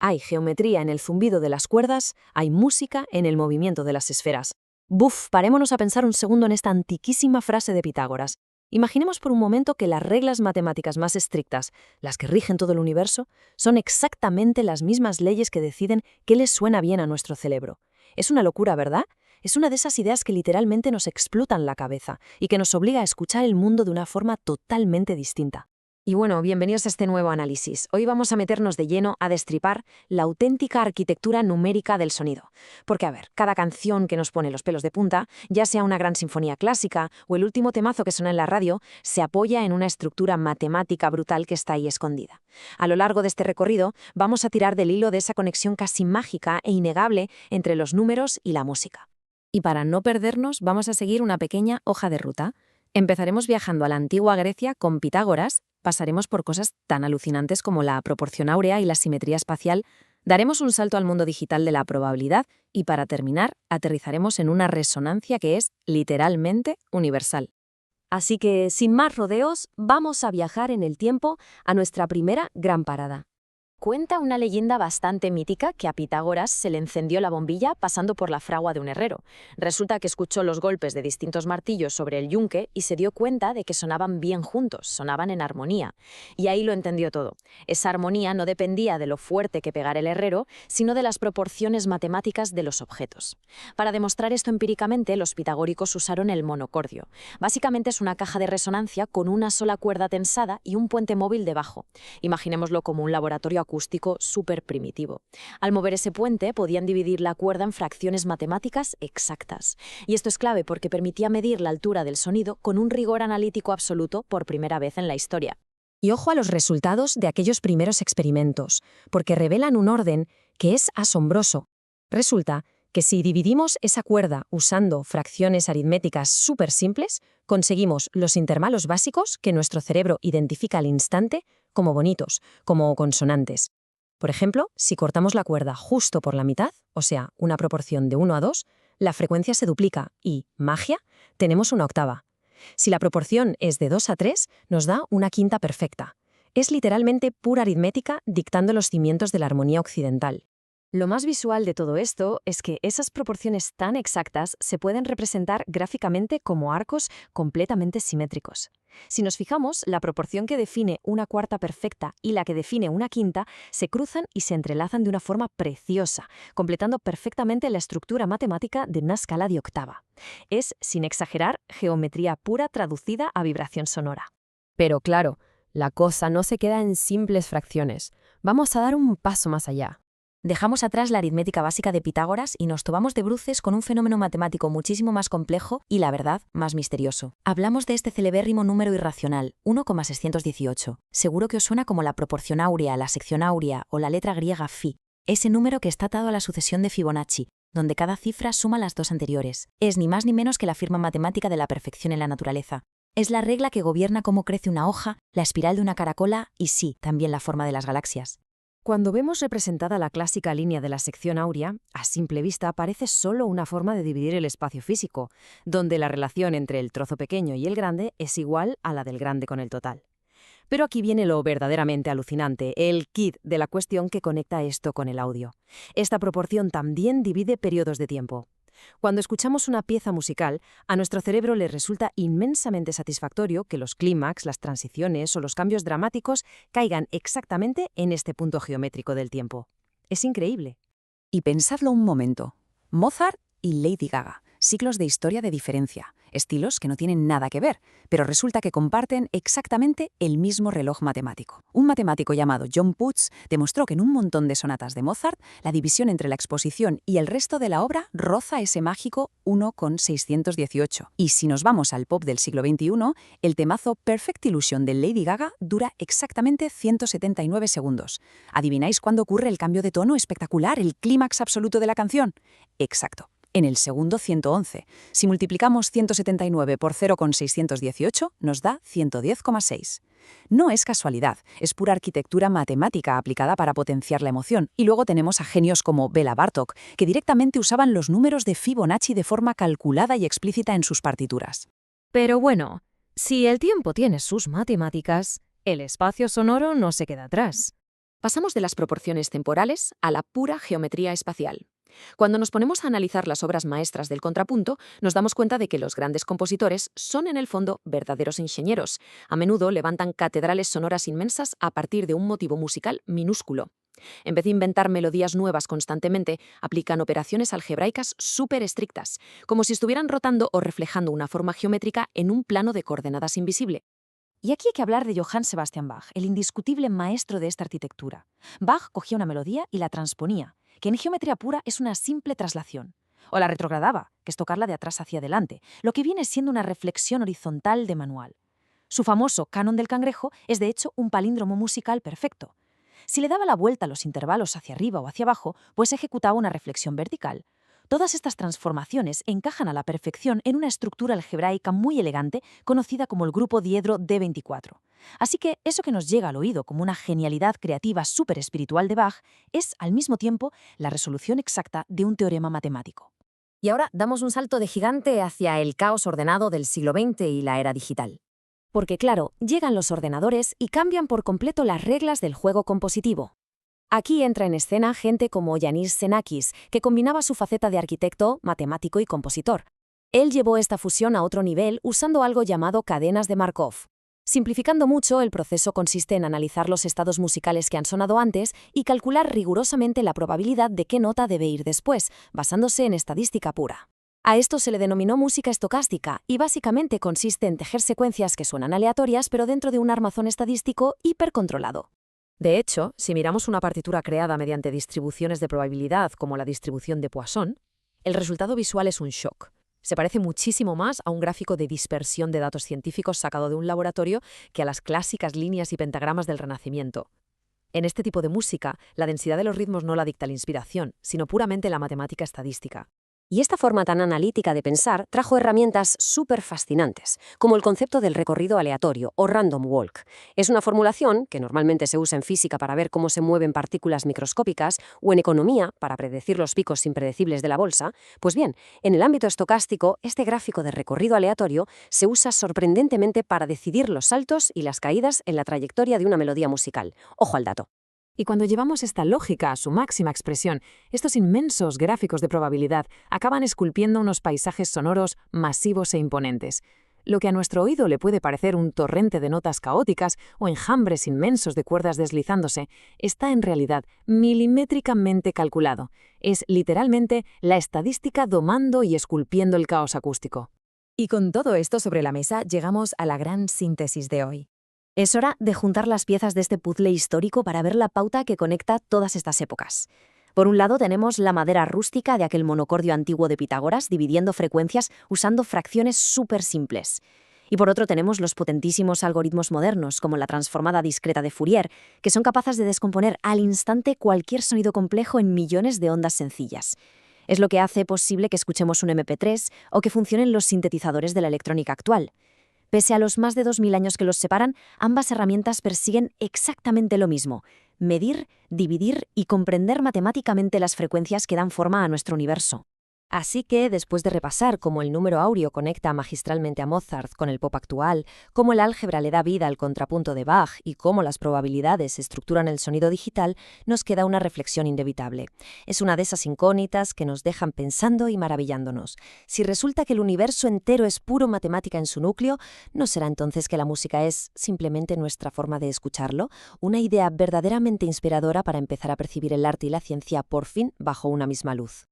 Hay geometría en el zumbido de las cuerdas, hay música en el movimiento de las esferas. Buf, parémonos a pensar un segundo en esta antiquísima frase de Pitágoras. Imaginemos por un momento que las reglas matemáticas más estrictas, las que rigen todo el universo, son exactamente las mismas leyes que deciden qué les suena bien a nuestro cerebro. Es una locura, ¿verdad? Es una de esas ideas que literalmente nos explotan la cabeza y que nos obliga a escuchar el mundo de una forma totalmente distinta. Y bueno, bienvenidos a este nuevo análisis. Hoy vamos a meternos de lleno a destripar la auténtica arquitectura numérica del sonido. Porque, a ver, cada canción que nos pone los pelos de punta, ya sea una gran sinfonía clásica o el último temazo que suena en la radio, se apoya en una estructura matemática brutal que está ahí escondida. A lo largo de este recorrido, vamos a tirar del hilo de esa conexión casi mágica e innegable entre los números y la música. Y para no perdernos, vamos a seguir una pequeña hoja de ruta. Empezaremos viajando a la antigua Grecia con Pitágoras, pasaremos por cosas tan alucinantes como la proporción áurea y la simetría espacial, daremos un salto al mundo digital de la probabilidad y, para terminar, aterrizaremos en una resonancia que es, literalmente, universal. Así que, sin más rodeos, vamos a viajar en el tiempo a nuestra primera gran parada. Cuenta una leyenda bastante mítica que a Pitágoras se le encendió la bombilla pasando por la fragua de un herrero. Resulta que escuchó los golpes de distintos martillos sobre el yunque y se dio cuenta de que sonaban bien juntos, sonaban en armonía. Y ahí lo entendió todo. Esa armonía no dependía de lo fuerte que pegara el herrero, sino de las proporciones matemáticas de los objetos. Para demostrar esto empíricamente, los pitagóricos usaron el monocordio. Básicamente es una caja de resonancia con una sola cuerda tensada y un puente móvil debajo. Imaginémoslo como un laboratorio acústico súper primitivo. Al mover ese puente podían dividir la cuerda en fracciones matemáticas exactas. Y esto es clave porque permitía medir la altura del sonido con un rigor analítico absoluto por primera vez en la historia. Y ojo a los resultados de aquellos primeros experimentos, porque revelan un orden que es asombroso. Resulta que si dividimos esa cuerda usando fracciones aritméticas súper simples, conseguimos los intervalos básicos que nuestro cerebro identifica al instante como bonitos, como consonantes. Por ejemplo, si cortamos la cuerda justo por la mitad, o sea, una proporción de 1 a 2, la frecuencia se duplica y, magia, tenemos una octava. Si la proporción es de 2 a 3, nos da una quinta perfecta. Es literalmente pura aritmética dictando los cimientos de la armonía occidental. Lo más visual de todo esto es que esas proporciones tan exactas se pueden representar gráficamente como arcos completamente simétricos. Si nos fijamos, la proporción que define una cuarta perfecta y la que define una quinta se cruzan y se entrelazan de una forma preciosa, completando perfectamente la estructura matemática de una escala de octava. Es, sin exagerar, geometría pura traducida a vibración sonora. Pero claro, la cosa no se queda en simples fracciones. Vamos a dar un paso más allá. Dejamos atrás la aritmética básica de Pitágoras y nos topamos de bruces con un fenómeno matemático muchísimo más complejo y, la verdad, más misterioso. Hablamos de este celebérrimo número irracional, 1,618. Seguro que os suena como la proporción áurea, la sección áurea o la letra griega phi. Ese número que está atado a la sucesión de Fibonacci, donde cada cifra suma las dos anteriores. Es ni más ni menos que la firma matemática de la perfección en la naturaleza. Es la regla que gobierna cómo crece una hoja, la espiral de una caracola y, sí, también la forma de las galaxias. Cuando vemos representada la clásica línea de la sección áurea, a simple vista parece solo una forma de dividir el espacio físico, donde la relación entre el trozo pequeño y el grande es igual a la del grande con el total. Pero aquí viene lo verdaderamente alucinante, el quid de la cuestión que conecta esto con el audio. Esta proporción también divide periodos de tiempo. Cuando escuchamos una pieza musical, a nuestro cerebro le resulta inmensamente satisfactorio que los clímax, las transiciones o los cambios dramáticos caigan exactamente en este punto geométrico del tiempo. Es increíble. Y pensadlo un momento. Mozart y Lady Gaga, siglos de historia de diferencia, estilos que no tienen nada que ver, pero resulta que comparten exactamente el mismo reloj matemático. Un matemático llamado John Putz demostró que en un montón de sonatas de Mozart, la división entre la exposición y el resto de la obra roza ese mágico 1,618. Y si nos vamos al pop del siglo XXI, el temazo Perfect Illusion de Lady Gaga dura exactamente 179 segundos. ¿Adivináis cuándo ocurre el cambio de tono espectacular, el clímax absoluto de la canción? Exacto. En el segundo 111. Si multiplicamos 179 por 0,618, nos da 110,6. No es casualidad, es pura arquitectura matemática aplicada para potenciar la emoción. Y luego tenemos a genios como Béla Bartók, que directamente usaban los números de Fibonacci de forma calculada y explícita en sus partituras. Pero bueno, si el tiempo tiene sus matemáticas, el espacio sonoro no se queda atrás. Pasamos de las proporciones temporales a la pura geometría espacial. Cuando nos ponemos a analizar las obras maestras del contrapunto, nos damos cuenta de que los grandes compositores son en el fondo verdaderos ingenieros. A menudo levantan catedrales sonoras inmensas a partir de un motivo musical minúsculo. En vez de inventar melodías nuevas constantemente, aplican operaciones algebraicas súper estrictas, como si estuvieran rotando o reflejando una forma geométrica en un plano de coordenadas invisible. Y aquí hay que hablar de Johann Sebastian Bach, el indiscutible maestro de esta arquitectura. Bach cogía una melodía y la transponía, que en geometría pura es una simple traslación. O la retrogradaba, que es tocarla de atrás hacia adelante, lo que viene siendo una reflexión horizontal de manual. Su famoso Canon del Cangrejo es de hecho un palíndromo musical perfecto. Si le daba la vuelta a los intervalos hacia arriba o hacia abajo, pues ejecutaba una reflexión vertical. Todas estas transformaciones encajan a la perfección en una estructura algebraica muy elegante conocida como el grupo diedro D24. Así que eso que nos llega al oído como una genialidad creativa súper espiritual de Bach es, al mismo tiempo, la resolución exacta de un teorema matemático. Y ahora damos un salto de gigante hacia el caos ordenado del siglo XX y la era digital. Porque claro, llegan los ordenadores y cambian por completo las reglas del juego compositivo. Aquí entra en escena gente como Yanis Xenakis, que combinaba su faceta de arquitecto, matemático y compositor. Él llevó esta fusión a otro nivel usando algo llamado cadenas de Markov. Simplificando mucho, el proceso consiste en analizar los estados musicales que han sonado antes y calcular rigurosamente la probabilidad de qué nota debe ir después, basándose en estadística pura. A esto se le denominó música estocástica y básicamente consiste en tejer secuencias que suenan aleatorias pero dentro de un armazón estadístico hipercontrolado. De hecho, si miramos una partitura creada mediante distribuciones de probabilidad como la distribución de Poisson, el resultado visual es un shock. Se parece muchísimo más a un gráfico de dispersión de datos científicos sacado de un laboratorio que a las clásicas líneas y pentagramas del Renacimiento. En este tipo de música, la densidad de los ritmos no la dicta la inspiración, sino puramente la matemática estadística. Y esta forma tan analítica de pensar trajo herramientas súper fascinantes, como el concepto del recorrido aleatorio o random walk. Es una formulación que normalmente se usa en física para ver cómo se mueven partículas microscópicas o en economía para predecir los picos impredecibles de la bolsa. Pues bien, en el ámbito estocástico, este gráfico de recorrido aleatorio se usa sorprendentemente para decidir los saltos y las caídas en la trayectoria de una melodía musical. Ojo al dato. Y cuando llevamos esta lógica a su máxima expresión, estos inmensos gráficos de probabilidad acaban esculpiendo unos paisajes sonoros masivos e imponentes. Lo que a nuestro oído le puede parecer un torrente de notas caóticas o enjambres inmensos de cuerdas deslizándose, está en realidad milimétricamente calculado. Es literalmente la estadística domando y esculpiendo el caos acústico. Y con todo esto sobre la mesa, llegamos a la gran síntesis de hoy. Es hora de juntar las piezas de este puzzle histórico para ver la pauta que conecta todas estas épocas. Por un lado tenemos la madera rústica de aquel monocordio antiguo de Pitágoras, dividiendo frecuencias usando fracciones súper simples. Y por otro tenemos los potentísimos algoritmos modernos, como la transformada discreta de Fourier, que son capaces de descomponer al instante cualquier sonido complejo en millones de ondas sencillas. Es lo que hace posible que escuchemos un MP3 o que funcionen los sintetizadores de la electrónica actual. Pese a los más de 2000 años que los separan, ambas herramientas persiguen exactamente lo mismo: medir, dividir y comprender matemáticamente las frecuencias que dan forma a nuestro universo. Así que, después de repasar cómo el número áureo conecta magistralmente a Mozart con el pop actual, cómo el álgebra le da vida al contrapunto de Bach y cómo las probabilidades estructuran el sonido digital, nos queda una reflexión inevitable. Es una de esas incógnitas que nos dejan pensando y maravillándonos. Si resulta que el universo entero es puro matemática en su núcleo, ¿no será entonces que la música es simplemente nuestra forma de escucharlo? Una idea verdaderamente inspiradora para empezar a percibir el arte y la ciencia por fin bajo una misma luz.